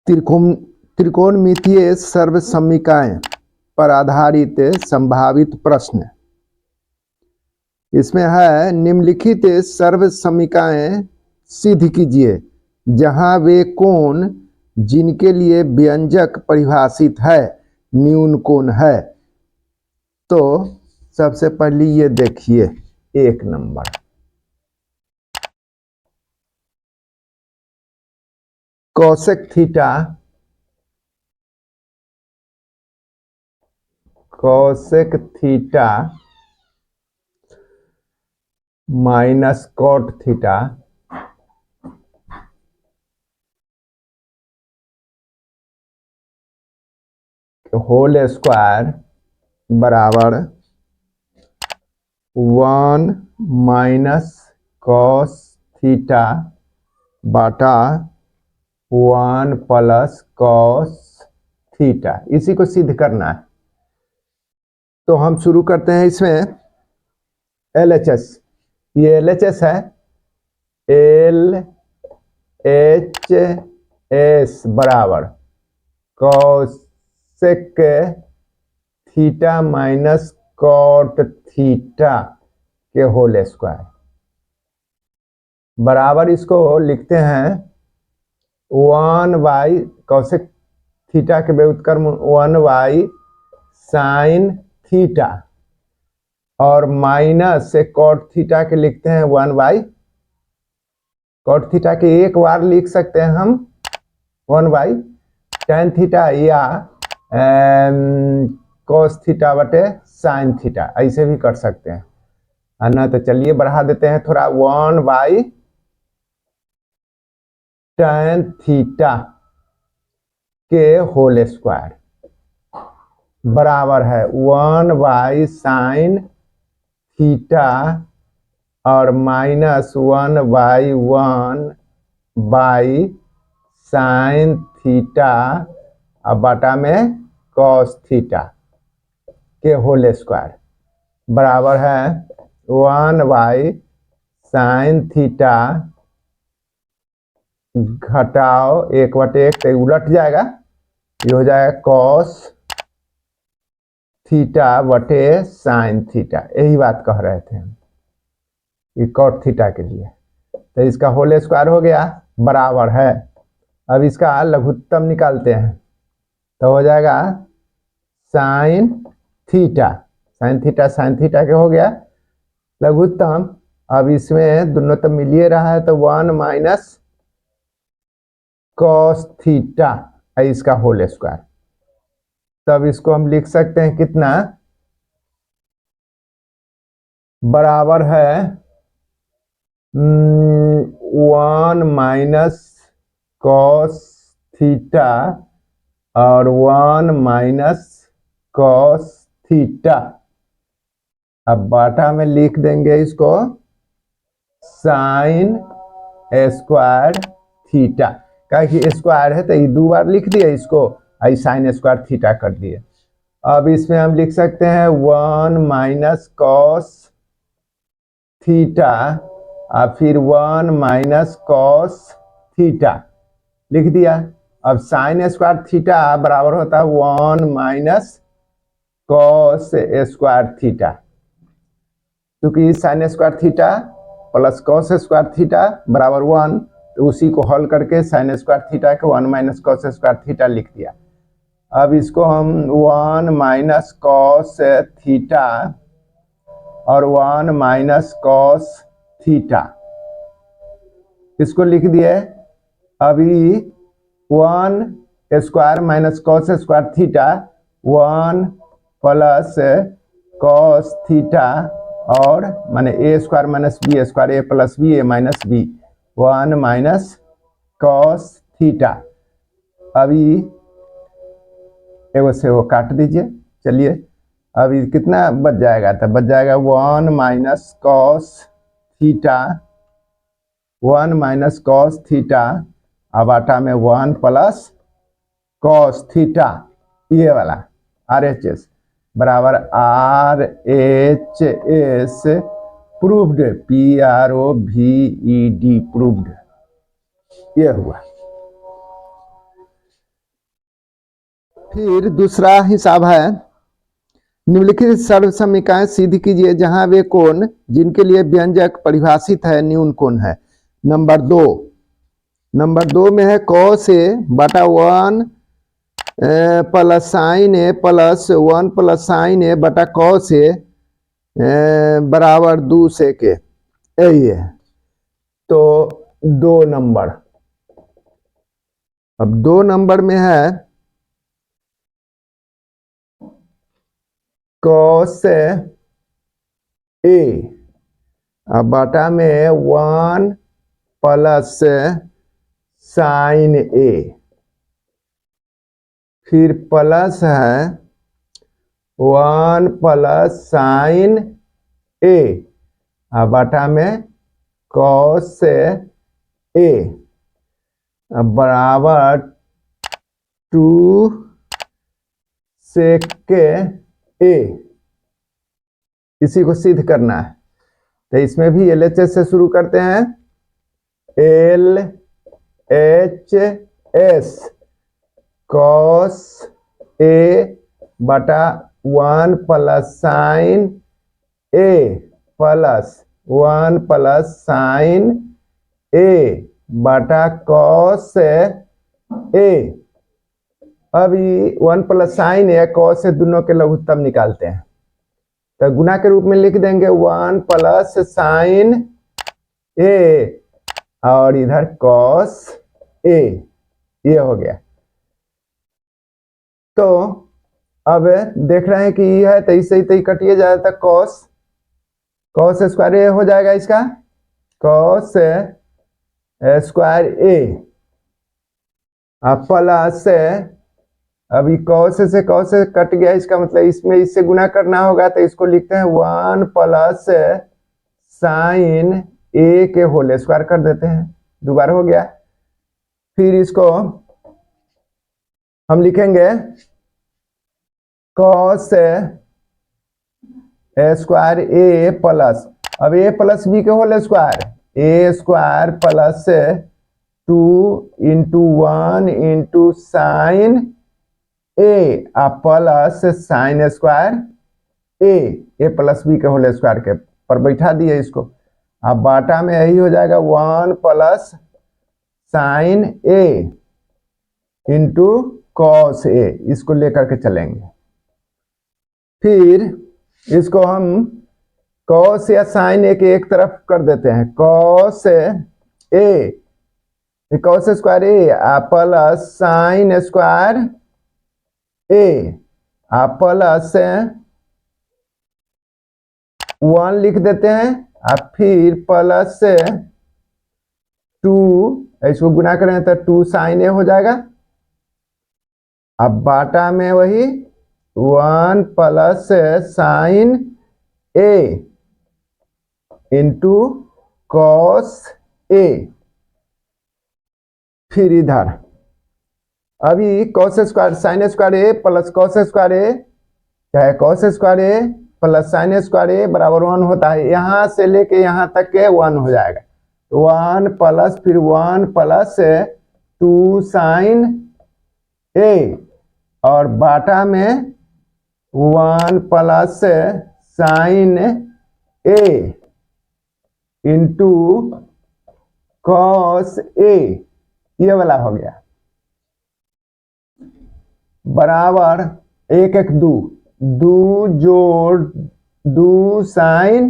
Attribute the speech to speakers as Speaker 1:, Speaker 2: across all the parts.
Speaker 1: त्रिकोण त्रिकोणमितीय सर्वसमीकरण पर आधारित संभावित प्रश्न। इसमें है निम्नलिखित सर्वसमीकरण सिद्ध कीजिए जहां वे कोण जिनके लिए व्यंजक परिभाषित है न्यून कोण है। तो सबसे पहले ये देखिए 1 number cosec theta minus cot theta whole square बराबर 1 माइनस कॉस थीटा बटा 1 प्लस कॉस थीटा। इसी को सिद्ध करना है। तो हम शुरू करते हैं इसमें LHS। ये LHS है LHS बराबर cosec theta minus cot theta के होल स्क्वायर बराबर इसको लिखते हैं 1 बाई कोसेक थीटा के व्युत्क्रम 1 बाई साइन थीटा और माइनस से कॉट थीटा के लिखते हैं 1 बाई कॉट थीटा के एक बार लिख सकते हैं हम 1 बाई टेन थीटा या कॉस थीटा बटे साइन थीटा, ऐसे भी कर सकते हैं है ना। तो चलिए बढ़ा देते हैं थोड़ा 1 बाई टेन थीटा के होल स्क्वायर बराबर है 1 बाई साइन थीटा और minus 1 by 1 by sine theta और बटा में कॉस थीटा के होल स्क्वायर बराबर है 1 बाई साइन थीटा घटाओ 1/1 तो उलट जाएगा, ये हो जाएगा कॉस थीटा बटे साइन थीटा। यही बात कह रहे थे हम ये कॉट थीटा के लिए। तो इसका होल स्क्वायर हो गया बराबर है। अब इसका लघुत्तम निकालते हैं तो हो जाएगा साइन थीटा साइन थीटा के हो गया लघुत्तम। अब इसमें दोनों तो मिलिए रहा है तो 1 माइनस कॉस थीटा इसका होल स्क्वायर। तब इसको हम लिख सकते हैं कितना बराबर है 1 माइनस कॉस थीटा और 1 माइनस कॉस थीटा। अब बाटा में लिख देंगे इसको साइन स्क्वायर थीटा, क्योंकि स्क्वायर है तो ये 2 बार लिख दिए इसको, आई साइन स्क्वायर थीटा कर दिए। अब इसमें हम लिख सकते हैं 1 माइनस कॉस थीटा और फिर 1 माइनस कॉस थीटा लिख दिया। अब साइन स्क्वायर थीटा बराबर होता है 1 माइनस कॉस स्क्वायर थीटा, क्योंकि sine square theta plus cos square theta बराबर 1, तो उसी को हल करके साइन स्क्वायर थीटा के 1 माइनस कॉस स्क्वायर थीटा लिख दिया। अब इसको हम 1 माइनस कॉस थीटा और 1 माइनस कॉस थीटा इसको लिख दिए। अभी 1 square minus cos square theta 1 plus cos theta और माने a square minus b square a plus b a minus b 1 minus cos theta. अभी एगो से वो काट दीजिए। चलिए अभी कितना बच जाएगा, तो बच जाएगा 1 minus cos theta 1 minus cos theta अब आटा में 1 प्लस कॉस थीटा ये वाला RHS बराबर RHS प्रूव्ड PROVED प्रूव्ड ये हुआ। फिर दूसरा हिसाब है, निम्नलिखित सर्वसमीकरण सिद्ध कीजिए जहां वे कोण जिनके लिए व्यंजक परिभाषित है न्यून कोण है। नंबर दो में है cos a बटा 1 plus sign a plus 1 plus sign ए बटा cos a बराबर 2 sec a, यही है। तो 2 नंबर, अब 2 नंबर में है cos a अब बटा में 1 प्लस साइन ए, फिर प्लस है 1 प्लस साइन ए अब बटा में cos ए बराबर 2 sec ए। इसी को सिद्ध करना है, तो इसमें भी LHS से शुरू करते हैं। LHS cos a बटा 1 plus sign a plus 1 plus sign ए बटा cos ए। अब ये 1 प्लस साइन ए cos से दोनों के लघुत्तम निकालते हैं, तो गुना के रूप में लिख देंगे 1 प्लस साइन ए और इधर cos ए, ये हो गया। तो अब देख रहे हैं कि ये है तो इससे ही कटिए जाए तो cos स्क्वायर ए हो जाएगा, इसका cos स्क्वायर ए प्लस अभी cos से कट गया, इसका मतलब इसमें इससे गुना करना होगा, तो इसको लिखते हैं 1 प्लस साइन ए के होल स्क्वायर कर देते हैं, दोबारा हो गया। फिर इसको हम लिखेंगे cos स्क्वायर ए प्लस, अब ए प्लस बी के whole square, a square plus 2 into 1 into sine a plus sine square a plus b के होल स्क्वायर के पर बैठा दिए इसको। अब बाटा में यही हो जाएगा 1 plus sign A into cos A, इसको लेकर के चलेंगे। फिर इसको हम कॉस या साइन ए के एक तरफ कर देते हैं, cos A cos square a plus sine square a plus 1 लिख देते हैं, फिर प्लस 2, इसको गुना करें तो 2 साइन ए हो जाएगा। अब बाटा में वही 1 plus sign A into cos A. फिर इधर अभी cos square sine square a plus cos square ए, चाहे cos square a plus sine square ए बराबर 1 होता है, यहां से लेके यहां तक के 1 हो जाएगा। 1 प्लस फिर 1 प्लस 2 साइन ए और बाटा में 1 plus sign A into cos A, ये वाला हो गया, बराबर 1 1 2 2 जोड़ 2 साइन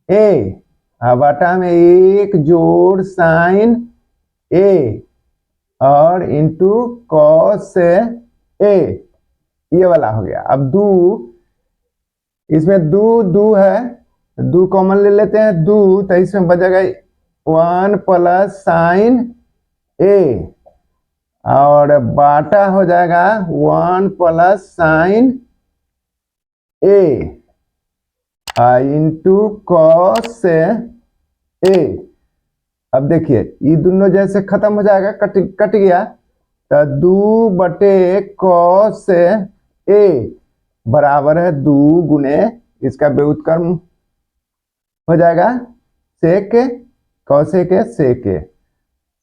Speaker 1: ए बाटा में 1 जोड़ साइन ए और इंटू कॉस ए, ये वाला हो गया। अब 2, इसमें 2 है, 2 कॉमन ले लेते हैं, 2 तो इसमें बचेगा 1 प्लस साइन ए और बाटा हो जाएगा 1 plus sign A into cos A. अब देखिए ये दोनों जैसे खत्म हो जाएगा, कट गया, तो 2 बटे कॉस ए बराबर है 2 गुने इसका व्युत्क्रम हो जाएगा सेक कॉस ए के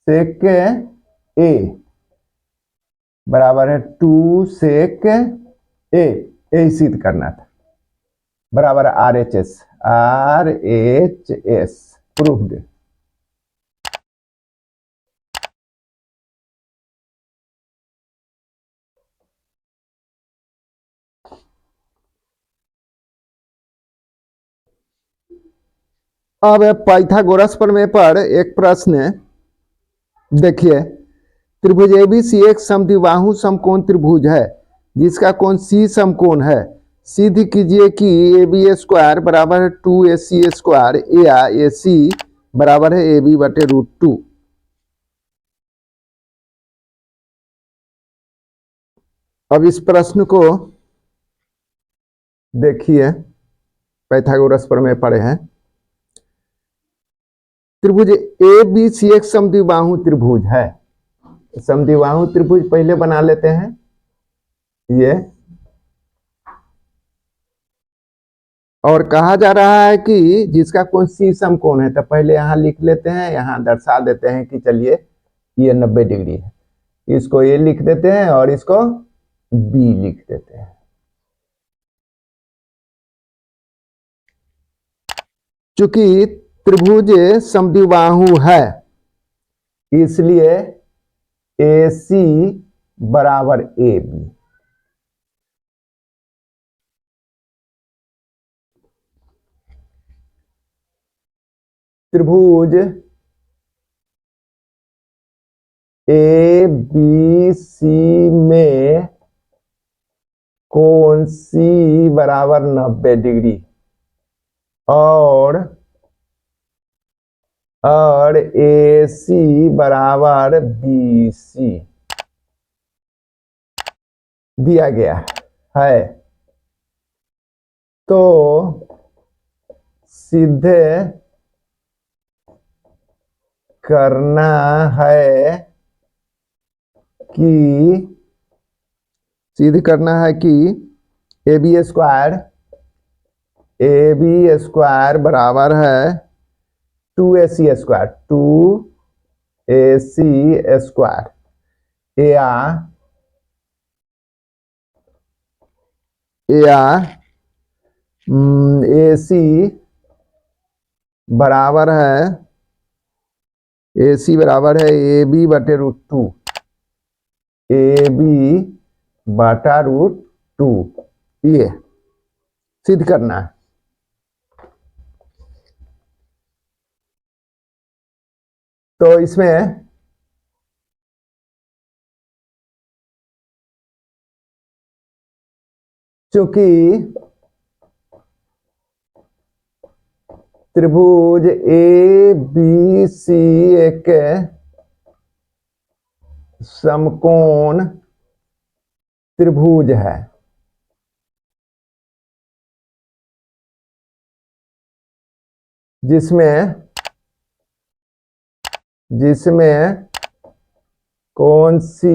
Speaker 1: सेक ए बराबर है 2 सेक ए सिद्ध करना था, बराबर RHS, RHS प्रूव्ड। अब पाइथागोरस प्रमेय पर एक प्रश्न देखिए, त्रिभुज ABCX समद्विबाहु समकोण त्रिभुज है जिसका कोण C समकोण है। सिद्ध कीजिए कि AB स्क्वायर बराबर है 2AC स्क्वायर या AC बराबर है AB बटे √2। अब इस प्रश्न को देखिए, पाइथागोरस प्रमेय पढ़े हैं। त्रिभुज ABCX समद्विबाहु त्रिभुज है। समद्विबाहु त्रिभुज पहले बना लेते हैं। ये और कहा जा रहा है कि जिसका कोण C समकोण है, तो पहले यहां लिख लेते हैं, यहां दर्शा देते हैं कि चलिए ये 90 डिग्री है। इसको A लिख देते हैं और इसको B लिख देते हैं। चूंकि त्रिभुज समद्विबाहु है इसलिए AC बराबर AB। त्रिभुज ABC में कोण C बराबर 90 डिग्री और AC बराबर BC दिया गया है। तो सीधे करना है कि AB स्क्वायर बराबर है 2AC स्क्वायर, 2AC स्क्वायर या AC बराबर है AB बटे √2, AB बटा √2। ये सिद्ध करना है। तो इसमें चूंकि त्रिभुज ABC एक समकोण त्रिभुज है जिसमें कोण C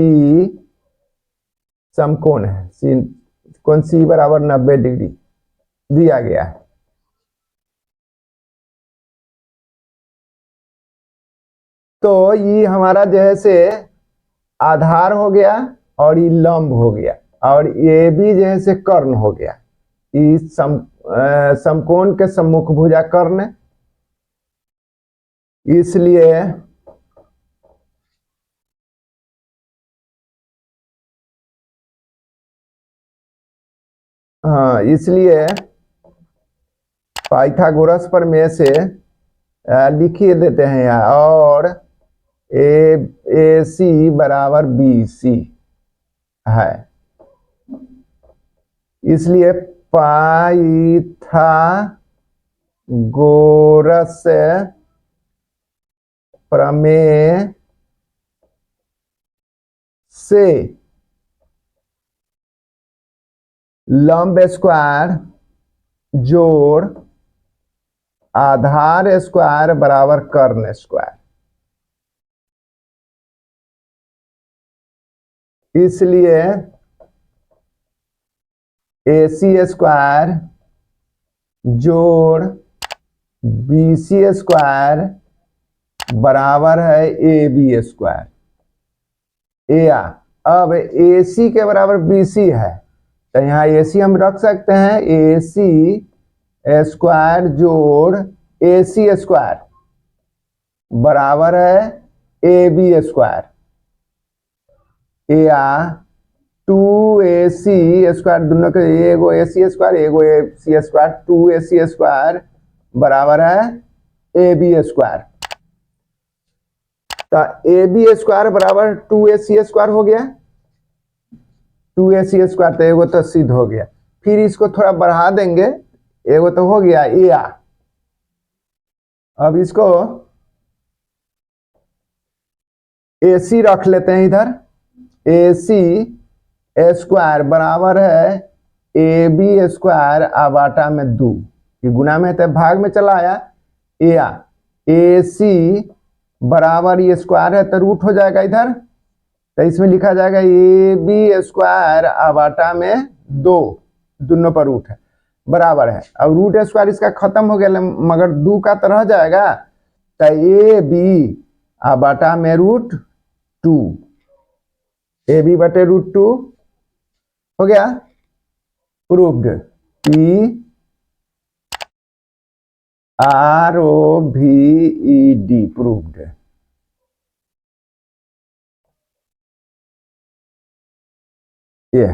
Speaker 1: समकोण है, कोण C बराबर 90 डिग्री दिया गया है। तो ये हमारा जैसे आधार हो गया और ये लंब हो गया और ये भी जैसे कर्ण हो गया। इस समकोण के सम्मुख भुजा कर्ण, इसलिए इसलिए पाइथागोरस प्रमेय से लिखिए देते हैं यहाँ, और AC बराबर BC है। इसलिए पाइथागोरस प्रमेय से लंब स्क्वायर जोड़ आधार स्क्वायर बराबर कर्ण स्क्वायर, इसलिए AC स्क्वायर जोड़ BC स्क्वायर बराबर है AB स्क्वायर या अब AC के बराबर BC है, तो यहाँ AC हम रख सकते हैं, AC स्क्वायर जोड़ AC स्क्वायर बराबर है AB स्क्वायर, या 2AC स्क्वायर, दोनों के एगो AC स्क्वायर एगो AC स्क्वायर, 2AC स्क्वायर बराबर है AB स्क्वायर। तो AB स्क्वायर बराबर 2AC स्क्वायर हो गया, 2AC स्क्वायर, तो एगो तो सिद्ध हो गया। फिर इसको थोड़ा बढ़ा देंगे, एगो तो हो गया या। अब इसको AC रख लेते हैं इधर, AC स्क्वायर बराबर है AB स्क्वायर आबाटा में 2, ये गुना में तो भाग में चला आया, या AC बराबर ये स्क्वायर है तो रूट हो जाएगा इधर, तो इसमें लिखा जाएगा AB स्क्वायर आबाटा में 2, दोनों पर रूट है बराबर है। अब रूट स्क्वायर इसका खत्म हो गया, मगर 2 का तो रह जाएगा, तो AB आबाटा में √2, AB बटे √2 हो गया, प्रूव्ड, PROVED, प्रूव्ड। ये